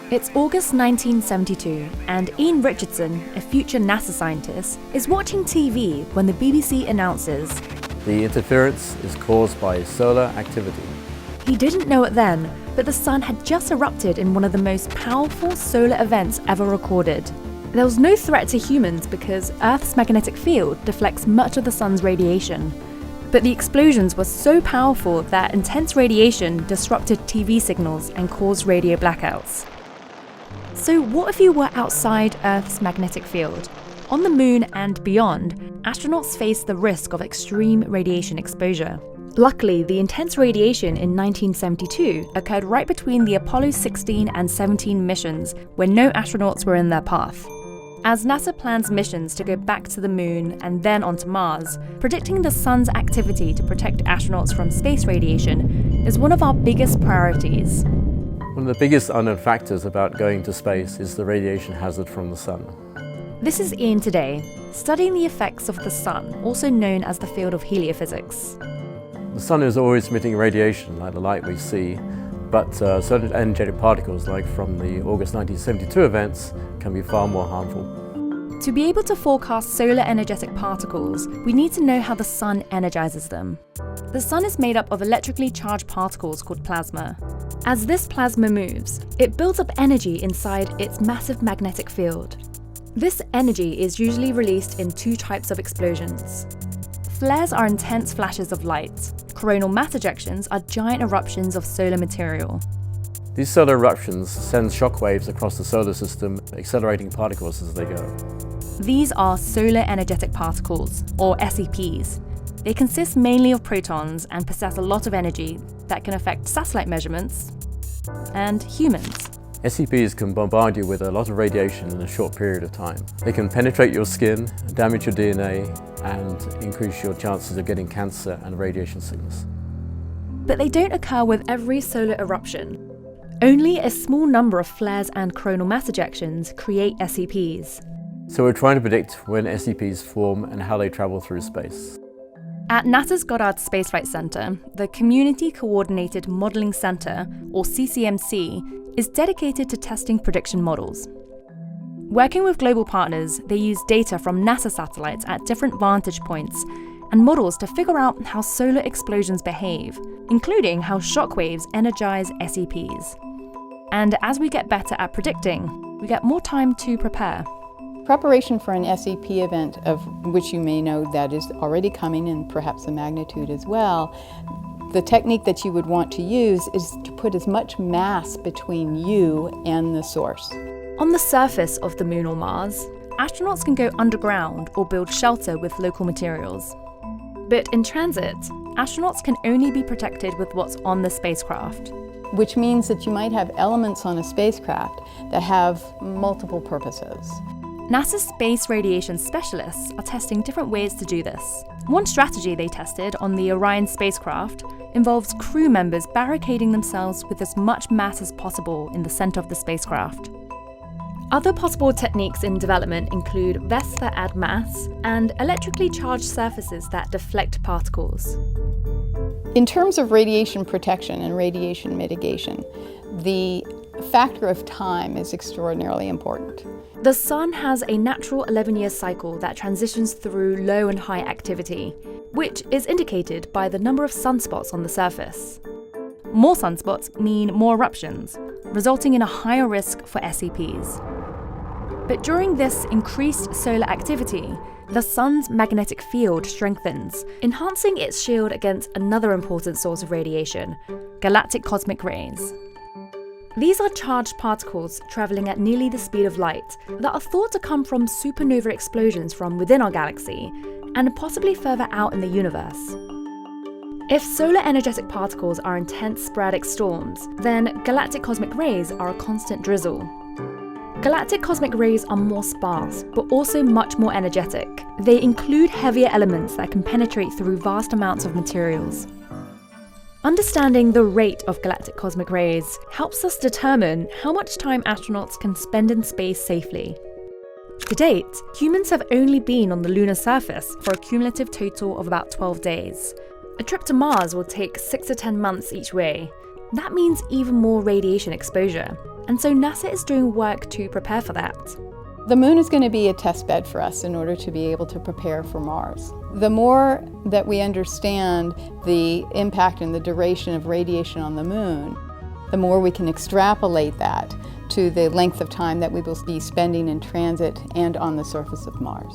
It's August 1972, and Ian Richardson, a future NASA scientist, is watching TV when the BBC announces the interference is caused by solar activity. He didn't know it then, but the sun had just erupted in one of the most powerful solar events ever recorded. There was no threat to humans because Earth's magnetic field deflects much of the sun's radiation. But the explosions were so powerful that intense radiation disrupted TV signals and caused radio blackouts. So what if you were outside Earth's magnetic field? On the moon and beyond, astronauts face the risk of extreme radiation exposure. Luckily, the intense radiation in 1972 occurred right between the Apollo 16 and 17 missions, when no astronauts were in their path. As NASA plans missions to go back to the moon and then onto Mars, predicting the sun's activity to protect astronauts from space radiation is one of our biggest priorities. One of the biggest unknown factors about going to space is the radiation hazard from the sun. This is Ian today, studying the effects of the sun, also known as the field of heliophysics. The sun is always emitting radiation like the light we see, but certain energetic particles, like from the August 1972 events, can be far more harmful. To be able to forecast solar energetic particles, we need to know how the sun energizes them. The sun is made up of electrically charged particles called plasma. As this plasma moves, it builds up energy inside its massive magnetic field. This energy is usually released in two types of explosions. Flares are intense flashes of light. Coronal mass ejections are giant eruptions of solar material. These solar eruptions send shock waves across the solar system, accelerating particles as they go. These are solar energetic particles, or SEPs. They consist mainly of protons and possess a lot of energy that can affect satellite measurements and humans. SEPs can bombard you with a lot of radiation in a short period of time. They can penetrate your skin, damage your DNA, and increase your chances of getting cancer and radiation sickness. But they don't occur with every solar eruption. Only a small number of flares and coronal mass ejections create SEPs. So we're trying to predict when SEPs form and how they travel through space. At NASA's Goddard Space Flight Center, the Community Coordinated Modeling Center, or CCMC, is dedicated to testing prediction models. Working with global partners, they use data from NASA satellites at different vantage points and models to figure out how solar explosions behave, including how shockwaves energize SEPs. And as we get better at predicting, we get more time to prepare. Preparation for an SEP event, of which you may know that is already coming and perhaps the magnitude as well, the technique that you would want to use is to put as much mass between you and the source. On the surface of the moon or Mars, astronauts can go underground or build shelter with local materials. But in transit, astronauts can only be protected with what's on the spacecraft. Which means that you might have elements on a spacecraft that have multiple purposes. NASA's space radiation specialists are testing different ways to do this. One strategy they tested on the Orion spacecraft involves crew members barricading themselves with as much mass as possible in the center of the spacecraft. Other possible techniques in development include vests that add mass and electrically charged surfaces that deflect particles. In terms of radiation protection and radiation mitigation, the factor of time is extraordinarily important. The sun has a natural 11-year cycle that transitions through low and high activity, which is indicated by the number of sunspots on the surface. More sunspots mean more eruptions, resulting in a higher risk for SEPs. But during this increased solar activity, the sun's magnetic field strengthens, enhancing its shield against another important source of radiation, galactic cosmic rays. These are charged particles travelling at nearly the speed of light that are thought to come from supernova explosions from within our galaxy and possibly further out in the universe. If solar energetic particles are intense sporadic storms, then galactic cosmic rays are a constant drizzle. Galactic cosmic rays are more sparse, but also much more energetic. They include heavier elements that can penetrate through vast amounts of materials. Understanding the rate of galactic cosmic rays helps us determine how much time astronauts can spend in space safely. To date, humans have only been on the lunar surface for a cumulative total of about 12 days. A trip to Mars will take 6 to 10 months each way, That means even more radiation exposure, and so NASA is doing work to prepare for that. The moon is going to be a test bed for us in order to be able to prepare for Mars. The more that we understand the impact and the duration of radiation on the moon, the more we can extrapolate that to the length of time that we will be spending in transit and on the surface of Mars.